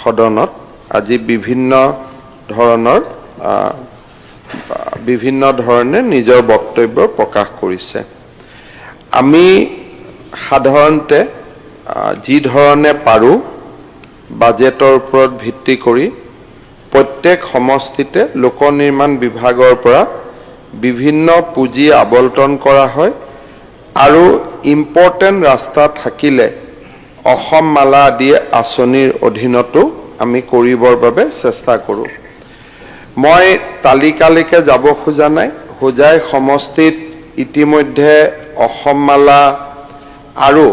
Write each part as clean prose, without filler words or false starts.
সদনত আজি বিভিন্ন ধৰণে নিজৰ বক্তব্য প্ৰকাশ কৰিছে। আমি সাধাৰণতে যি ধৰণে পাৰোঁ বাজেটৰ ওপৰত ভিত্তি কৰি প্ৰত্যেক সমষ্টিতে লোক নিৰ্মাণ বিভাগৰ পৰা বিভিন্ন পুঁজি আবণ্টন কৰা হয় আৰু ইম্পৰ্টেণ্ট ৰাস্তা থাকিলে অসম মালা আদি আঁচনিৰ অধীনতো আমি কৰিবৰ বাবে চেষ্টা কৰোঁ। মই তালিকালৈকে যাব খোজা নাই। হোজাই সমষ্টিত ইতিমধ্যে অসম মালা আৰু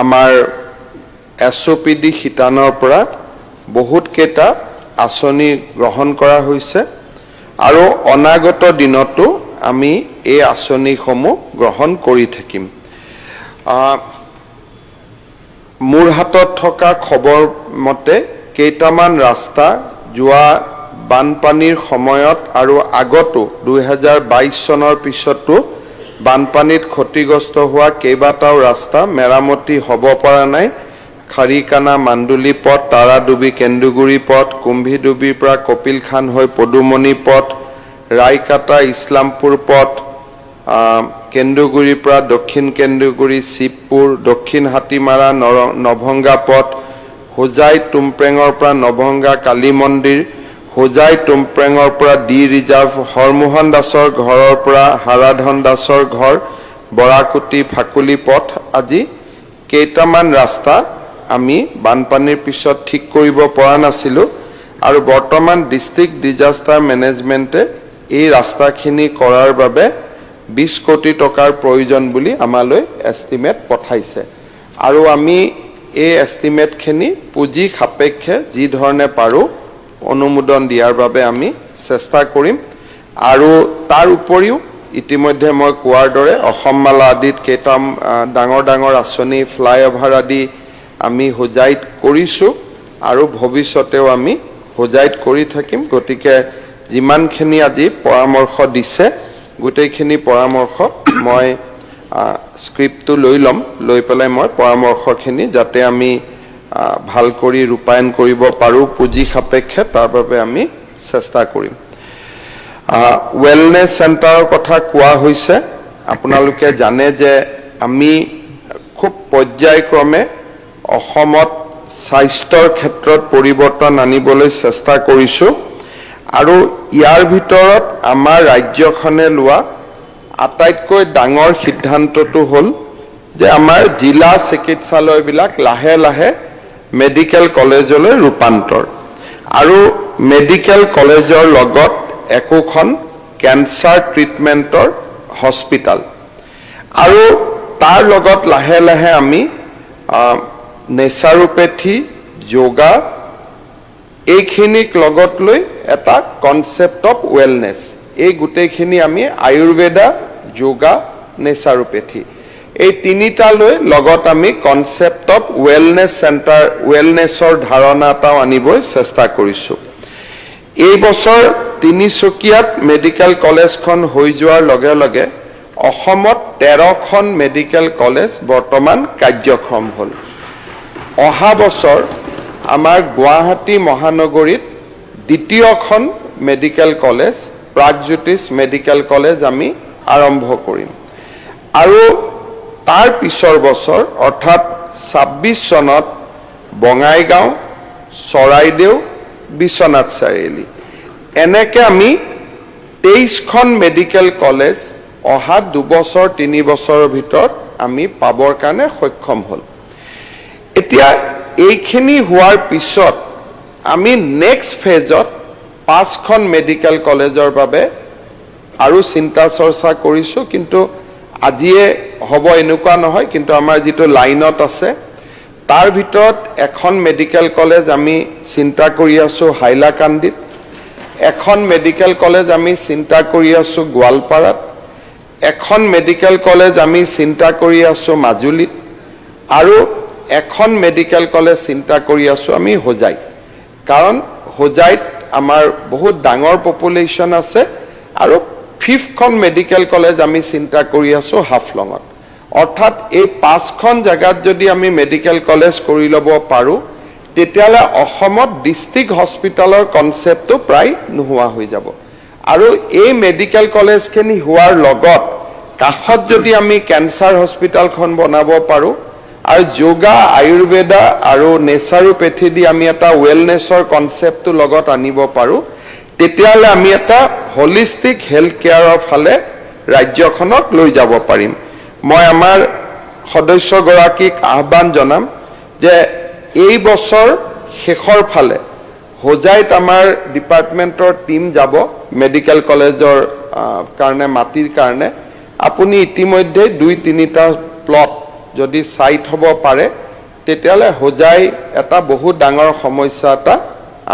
আমাৰ SOPD শিতানৰ পৰা বহুত কেইটা আঁচনি গ্ৰহণ কৰা হৈছে আৰু অনাগত দিনতো আমি এই আঁচনিসমূহ গ্ৰহণ কৰি থাকিম। মোৰ হাতত থকা খবৰ মতে কেইটামান ৰাস্তা যোৱা বানপানীৰ সময়ত আৰু আগতো 2022 চনৰ পিছতো বানপানীত ক্ষতিগ্ৰস্ত হোৱা কেইবাটাও ৰাস্তা মেৰামতি হ'ব পৰা নাই। খাৰিকানা মান্দুলি পথ, তাৰাডুবি কেন্দুগুৰি পথ, কুম্ভীডুবিৰ পৰা কপিলখান হৈ পদুমণি পথ, ৰায়কাটা ইছলামপুৰ পথ, কেন্দুগুৰিৰ পৰা দক্ষিণ কেন্দুগুৰি শিৱপুৰ, দক্ষিণ হাতীমাৰা নভংগা পথ, হোজাই টুমপ্ৰেঙৰ পৰা নভংগা কালী মন্দিৰ, হোজাই টুমপ্ৰেঙৰ পৰা ডি ৰিজাৰ্ভ, হৰমোহন দাসৰ ঘৰৰ পৰা হাৰাধন দাসৰ ঘৰ, বৰাকুটি ফাকুলি পথ আজি কেইটামান ৰাস্তা আমি বানপানীৰ পিছত ঠিক কৰিব পৰা নাছিলোঁ আৰু বৰ্তমান ডিষ্ট্ৰিক্ট ডিজাষ্টাৰ মেনেজমেণ্টে এই ৰাস্তাখিনি কৰাৰ বাবে 20 কোটি টকাৰ প্ৰয়োজন বুলি আমালৈ এষ্টিমেট পঠাইছে আৰু আমি এই এষ্টিমেটখিনি পুঁজি সাপেক্ষে যি ধৰণে পাৰোঁ অনুমোদন দিয়াৰ বাবে আমি চেষ্টা কৰিম। আৰু তাৰ উপৰিও ইতিমধ্যে মই কোৱাৰ দৰে অসম মালা আদিত কেইটা ডাঙৰ আঁচনি ফ্লাইঅভাৰ আদি আমি হোজাইত কৰিছোঁ আৰু ভৱিষ্যতেও আমি হোজাইত কৰি থাকিম। গতিকে যিমানখিনি আজি পৰামৰ্শ দিছে গোটেইখিনি পৰামৰ্শ মই স্ক্ৰিপ্টটো লৈ পেলাই মই পৰামৰ্শখিনি যাতে আমি ভাল কৰি ৰূপায়ণ কৰিব পাৰোঁ পুঁজি সাপেক্ষে তাৰ বাবে আমি চেষ্টা কৰিম। ৱেলনেছ চেণ্টাৰৰ কথা কোৱা হৈছে। আপোনালোকে জানে যে আমি খুব পৰ্যায়ক্ৰমে অসমত স্বাস্থ্যৰ ক্ষেত্ৰত পৰিৱৰ্তন আনিবলৈ চেষ্টা কৰিছোঁ আৰু ইয়াৰ ভিতৰত আমাৰ ৰাজ্যখনে লোৱা আটাইতকৈ ডাঙৰ সিদ্ধান্তটো হ'ল যে আমাৰ জিলা চিকিৎসালয়বিলাক লাহে লাহে মেডিকেল কলেজলৈ ৰূপান্তৰ আৰু মেডিকেল কলেজৰ লগত একোখন কেঞ্চাৰ ট্ৰিটমেণ্টৰ হস্পিটাল আৰু তাৰ লগত লাহে লাহে আমি নেচাৰোপেথি, যোগা এইখিনিক লগত লৈ এটা কনচেপ্ট অফ ৱেলনেছ, এই গোটেইখিনি আমি আয়ুৰ্বেদা, যোগা, নেচাৰোপেথি এই তিনিটালৈ লগত আমি কনচেপ্ট অফ ৱেলনেছ চেণ্টাৰ, ৱেলনেছৰ ধাৰণা এটাও আনিবলৈ চেষ্টা কৰিছোঁ। এই বছৰ তিনিচুকীয়াত মেডিকেল কলেজখন হৈ যোৱাৰ লগে লগে অসমত 13খন মেডিকেল কলেজ বৰ্তমান কাৰ্যক্ষম হ'ল। অহা বছৰ আমাৰ গুৱাহাটী মহানগৰীত দ্বিতীয়খন medical college Pragjyotish medical college আমি আৰম্ভ কৰিম আৰু তাৰ পিছৰ বছৰ অৰ্থাৎ 26 চনত বঙাইগাঁও, চৰাইদেউ, বিশ্বনাথ চাৰিআলি এনেকৈ আমি 23খন মেডিকেল কলেজ অহা 2 বছৰ 3 বছৰৰ ভিতৰত আমি পাবৰ কাৰণে সক্ষম হ'ল। এতিয়া এইখিনি হোৱাৰ পিছত আমি নেক্সট ফেজত 5খন মেডিকেল কলেজৰ বাবে আৰু চিন্তা চৰ্চা কৰিছোঁ, কিন্তু আজিয়ে হ'ব এনেকুৱা নহয়, কিন্তু আমাৰ যিটো লাইনত আছে তাৰ ভিতৰত এখন মেডিকেল কলেজ আমি চিন্তা কৰি আছোঁ হাইলাকান্দিত, এখন মেডিকেল কলেজ আমি চিন্তা কৰি আছোঁ গোৱালপাৰাত, এখন মেডিকেল কলেজ আমি চিন্তা কৰি আছোঁ মাজুলীত আৰু এখন মেডিকেল কলেজ চিন্তা কৰি আছোঁ আমি হোজাইত। কাৰণ হোজাইত আমাৰ বহুত ডাঙৰ পপুলেশ্যন আছে আৰু 5খন মেডিকেল কলেজ আমি চিন্তা কৰি আছোঁ হাফলঙত। অৰ্থাৎ এই 5খন জায়গাত যদি আমি মেডিকেল কলেজ কৰি ল'ব পাৰো তেতিয়ালে অসমত ডিস্ট্ৰিক্ট হস্পিটালৰ কনসেপ্টটো প্ৰায় নোহোৱা হৈ যাব আৰু এই মেডিকেল কলেজখিনি হোৱাৰ লগত কাখত যদি আমি ক্যান্সাৰ হস্পিটালখন বনাব পাৰো আৰু যোগা আয়ুৰ্বেদা আৰু নেচাৰোপেথি দি আমি এটা ওয়েলনেছৰ কনসেপ্টটো লগত আনিব পাৰো তেতিয়ালে আমি এটা হোলিস্টিক হেলথ কেয়াৰৰ ফালে ৰাজ্যখনক লৈ যাব পাৰিম মই আমাৰ সদস্যগৰাকীক আহ্বান জনাম যে এই বছৰ শেষৰ ফালে হোজাইত আমাৰ ডিপাৰ্টমেন্টৰ টিম যাব মেডিকেল কলেজৰ কাৰণে মাটিৰ কাৰণে আপুনি ইতিমধ্যে 2-3টা প্লট যদি সাইট হ'ব পাৰে তেতিয়ালে হোজাই এটা বহুত ডাঙৰ সমস্যা এটা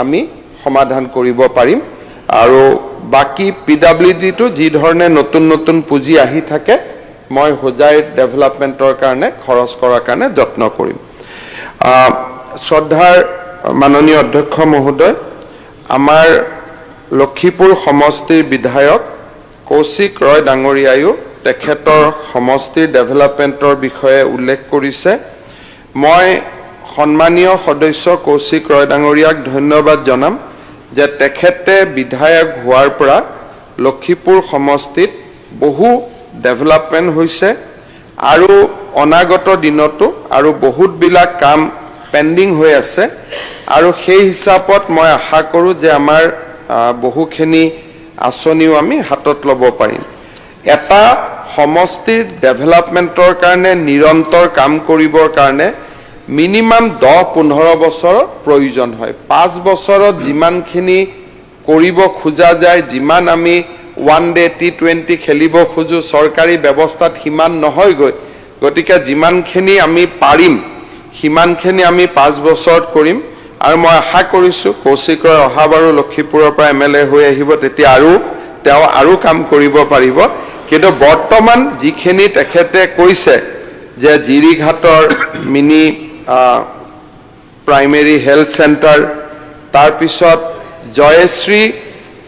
আমি সমাধান কৰিব পাৰিম আৰু বাকি পিডব্লিউডি টো যি ধৰণে নতুন নতুন পুঁজি আহি থাকে মই হোজাই ডেভেলপমেন্টৰ কাৰণে খৰচ কৰাৰ কাৰণে যত্ন কৰিম শ্ৰদ্ধাৰ মাননীয় অধ্যক্ষ মহোদয় আমাৰ লক্ষীপুৰ সমষ্টিৰ বিধায়ক কৌশিক ৰয় ডাঙৰীয়ায়ো তেখেতৰ সমষ্টিৰ ডেভেলপমেন্টৰ বিষয়ে উল্লেখ কৰিছে মই সন্মানীয় সদস্য কৌশিক ৰয় ডাঙৰীয়াক ধন্যবাদ জনাম যে তেখেতে বিধায়ক হোৱাৰ পৰা লক্ষীপুৰ সমষ্টিত বহু ডেভেলপমেন্ট হৈছে আৰু অনাগত দিনতো আৰু বহুত বিলাক কাম পেন্ডিং হৈ আছে আৰু সেই হিচাপত মই আশা কৰো যে আমাৰ বহুখিনি আঁচনিও আমি হাতত ল'ব পাৰিম এটা সমষ্টিৰ ডেভেলপমেন্টৰ কাৰণে নিৰন্তৰ কাম কৰিবৰ কাৰণে মিনিমাম 10-15 বছৰৰ প্ৰয়োজন হয় 5 বছৰত যিমানখিনি কৰিব খোজা যায় যিমান আমি ওয়ান ডে T20 খেলিব খোজো সৰকাৰি ব্যৱস্থাত হিমান নহয় গতিকে যিমানখিনি আমি পাৰিম হিমানখিনি আমি 5 বছৰত কৰিম আৰু মই আশা কৰিছো কৌশিকৰ অহাবাৰো লক্ষীপুৰৰ পৰা এমএলএ হৈ আহিব তেতিয়া আৰু তেওঁ আৰু কাম কৰিব পাৰিব কিন্তু বৰ্তমান যিখিনি তেখেতে কৈছে যে জিৰিঘাটৰ মিনি প্ৰাইমেৰী হেলথ সেন্টাৰ তাৰ পিছত জয়শ্ৰী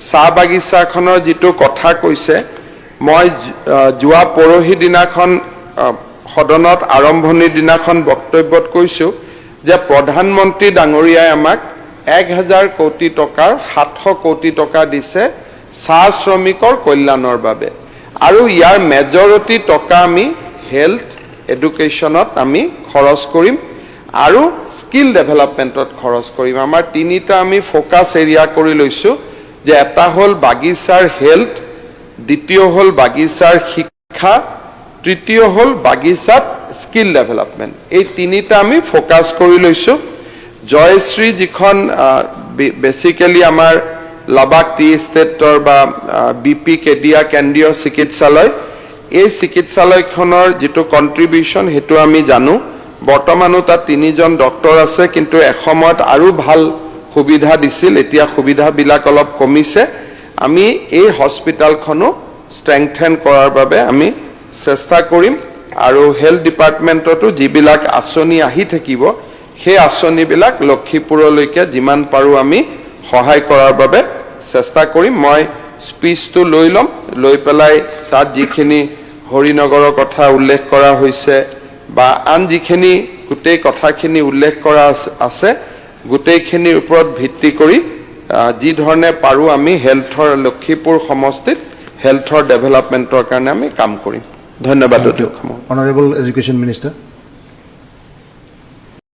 চাহ বাগিচাখনৰ যেটো কথা কৈছে মই জুৱা পৰহি দিনাখন সদনত আৰম্ভণিৰ দিনাখন বক্তব্যত কৈছো যে প্ৰধানমন্ত্ৰী ডাঙৰীয়াই আমাক 1000 কোটি টকাৰ 700 কোটি টকা দিছে চাহ শ্ৰমিকৰ কল্যাণৰ বাবে আৰু ইয়াৰ মেজৰিটি টকা আমি হেলথ এডুকেশ্যনত আমি খৰচ কৰিম আৰু স্কিল ডেভেলপমেন্টত খৰচ কৰিম আমাৰ তিনিটা আমি ফোকাস এৰিয়া কৰি লৈছো যে এটা হল বাগিচাৰ হেলথ দ্বিতীয় হল বাগিচাৰ শিক্ষা তৃতীয় হল বাগিচাত স্কিল ডেভেলপমেন্ট এই তিনিটা আমি ফোকাস কৰি লৈছো জয়শ্ৰী যিখন বেসিক্যালি আমাৰ লাবাক টি ষ্টেটৰ বা বিপি কেডিয়া কেন্দ্ৰীয় চিকিৎসালয় এই চিকিৎসালয়খনৰ যেটো কন্ট্ৰিবিউশন হেতু আমি জানো বৰ্তমানো তাত 3জন ডক্টৰ আছে কিন্তু এসময়ত আৰু ভাল সুবিধা দিছিল এতিয়া সুবিধা বিলাক অলপ কমিছে আমি এই হস্পিটালখনো ষ্ট্ৰেংথেন কৰাৰ বাবে আমি চেষ্টা কৰিম আৰু হেলথ ডিপাৰ্টমেন্টটো যিবিলাক আঁচনি আহি থাকিব সেই আঁচনিবিলাক লক্ষীপুৰলৈকে যিমান পাৰো আমি সহায় কৰাৰ বাবে চেষ্টা কৰিম মই স্পিচটো লৈ লম লৈ পেলাই তাত যিখিনি হৰিনগৰৰ কথা উল্লেখ কৰা হৈছে বা আন যিখিনি গোটেই কথাখিনি উল্লেখ কৰা আছে গোটেইখিনিৰ ওপৰত ভিত্তি কৰি যি ধৰণে পাৰো আমি হেলথৰ লক্ষীপুৰ সমষ্টিত হেলথৰ ডেভেলপমেন্টৰ কাৰণে আমি কাম কৰিম ধন্যবাদ Honorable Education Minister.